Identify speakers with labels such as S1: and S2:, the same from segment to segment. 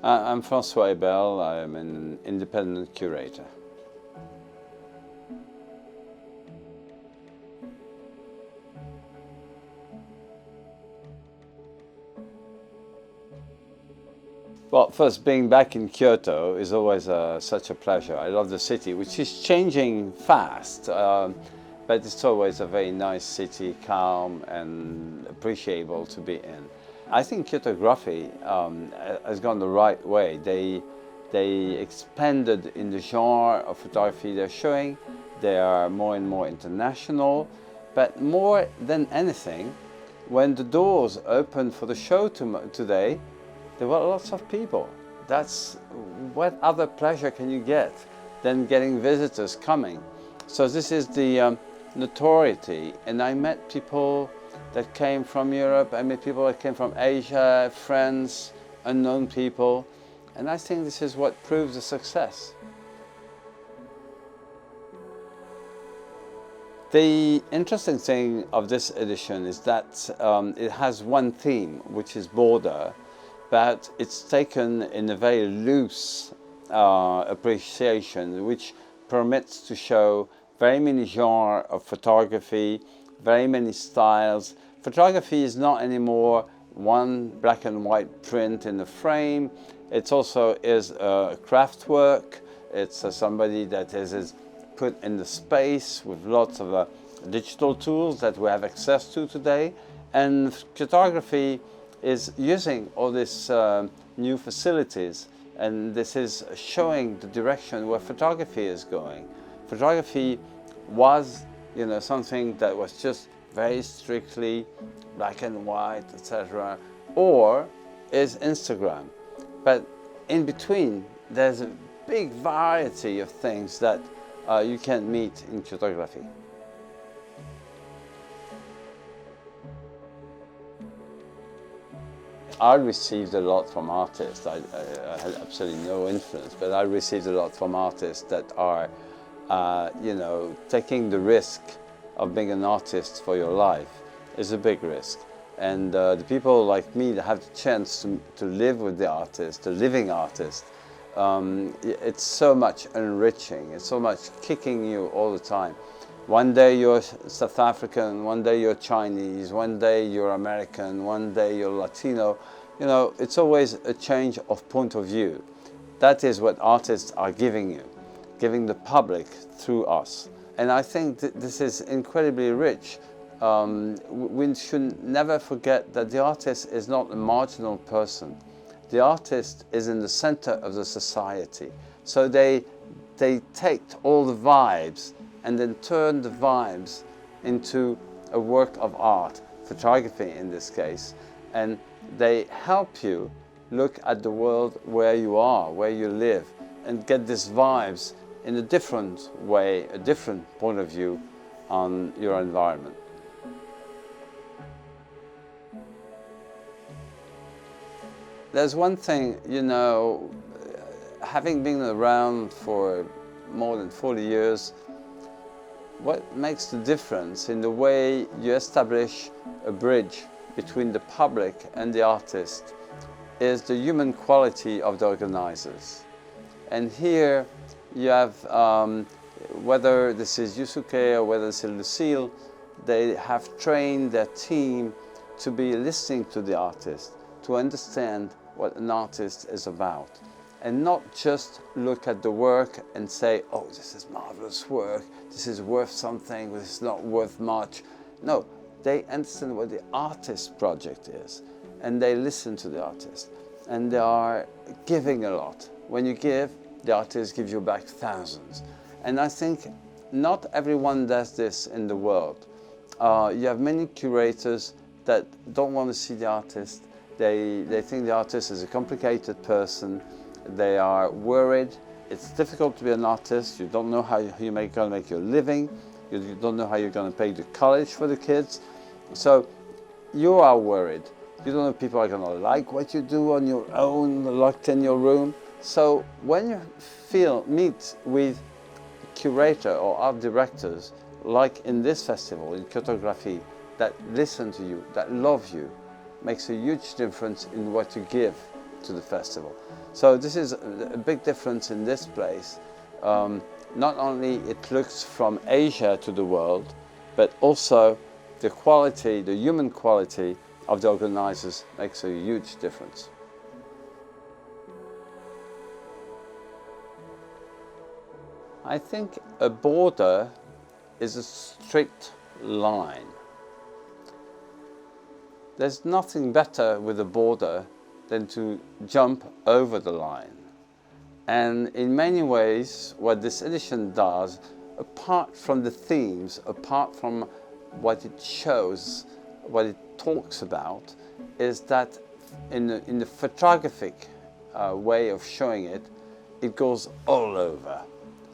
S1: I'm Francois Hebel. I'm an independent curator. Well, first, being back in Kyoto is always such a pleasure. I love the city, which is changing fast, but it's always a very nice city, calm and appreciable to be in. I think KYOTOGRAPHIE has gone the right way. They expanded in the genre of photography they're showing. They are more and more international, but more than anything, when the doors opened for the show today, there were lots of people. That's what other pleasure can you get than getting visitors coming? So this is the notoriety, and I met people that came from Europe, I met people that came from Asia, friends, unknown people, and I think this is what proves the success. The interesting thing of this edition is that it has one theme, which is border, but it's taken in a very loose appreciation, which permits to show very many genres of photography, very many styles. Photography is not anymore one black and white print in a frame. It also is a craft work. It's somebody that is put in the space with lots of digital tools that we have access to today. And photography is using all these new facilities, and this is showing the direction where photography is going. Photography was, something that was just very strictly black and white, etc., or is Instagram. But in between, there's a big variety of things that you can meet in KYOTOGRAPHIE. I received a lot from artists. I had absolutely no influence, but I received a lot from artists that are, taking the risk of being an artist for your life is a big risk. And the people like me that have the chance to live with the artist, the living artist, it's so much enriching. It's so much kicking you all the time. One day you're South African, one day you're Chinese, one day you're American, one day you're Latino. It's always a change of point of view. That is what artists are giving you, giving the public through us. And I think that this is incredibly rich. We should never forget that the artist is not a marginal person. The artist is in the center of the society. So they take all the vibes and then turn the vibes into a work of art, photography in this case, and they help you look at the world where you are, where you live, and get these vibes in a different way, a different point of view on your environment. There's one thing, having been around for more than 40 years, what makes the difference in the way you establish a bridge between the public and the artist is the human quality of the organizers. And here you have, whether this is Yusuke or whether this is Lucille, they have trained their team to be listening to the artist, to understand what an artist is about. And not just look at the work and say, oh, this is marvelous work, this is worth something, this is not worth much. No, they understand what the artist's project is, and they listen to the artist. And they are giving a lot. When you give, the artist gives you back thousands. And I think not everyone does this in the world. You have many curators that don't want to see the artist. They think the artist is a complicated person. They are worried. It's difficult to be an artist. You don't know how you're going to make your living. You don't know how you're going to pay the college for the kids. So you are worried. You don't know if people are going to like what you do on your own, locked in your room. So when you meet with a curator or art directors, like in this festival, in KYOTOGRAPHIE, that listen to you, that love you, makes a huge difference in what you give. to the festival. So this is a big difference in this place. Not only it looks from Asia to the world, but also the quality, the human quality of the organizers makes a huge difference. I think a border is a strict line. There's nothing better with a border than to jump over the line. And in many ways, what this edition does, apart from the themes, apart from what it shows, what it talks about, is that in the photographic way of showing it, it goes all over.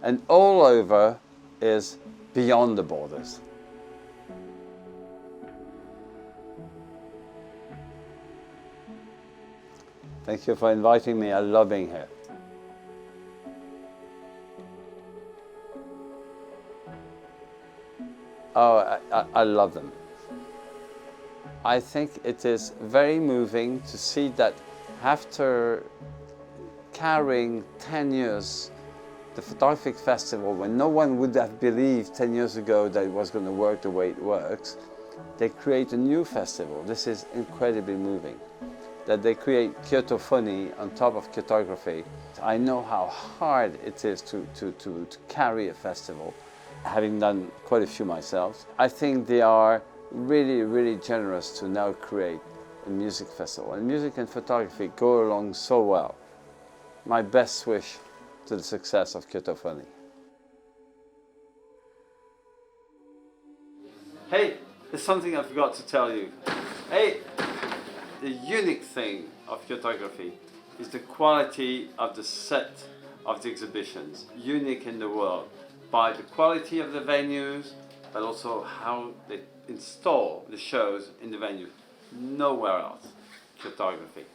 S1: And all over is beyond the borders. Thank you for inviting me. I love being here. Oh, I love them. I think it is very moving to see that after carrying 10 years, the photographic festival, when no one would have believed 10 years ago that it was going to work the way it works, they create a new festival. This is incredibly moving. That they create Kyotophony on top of Kyotography. I know how hard it is to carry a festival, having done quite a few myself. I think they are really, really generous to now create a music festival. And music and photography go along so well. My best wish to the success of Kyotophony. Hey, there's something I forgot to tell you. Hey, the unique thing of Kyotography is the quality of the set of the exhibitions, unique in the world, by the quality of the venues, but also how they install the shows in the venue. Nowhere else, Kyotography.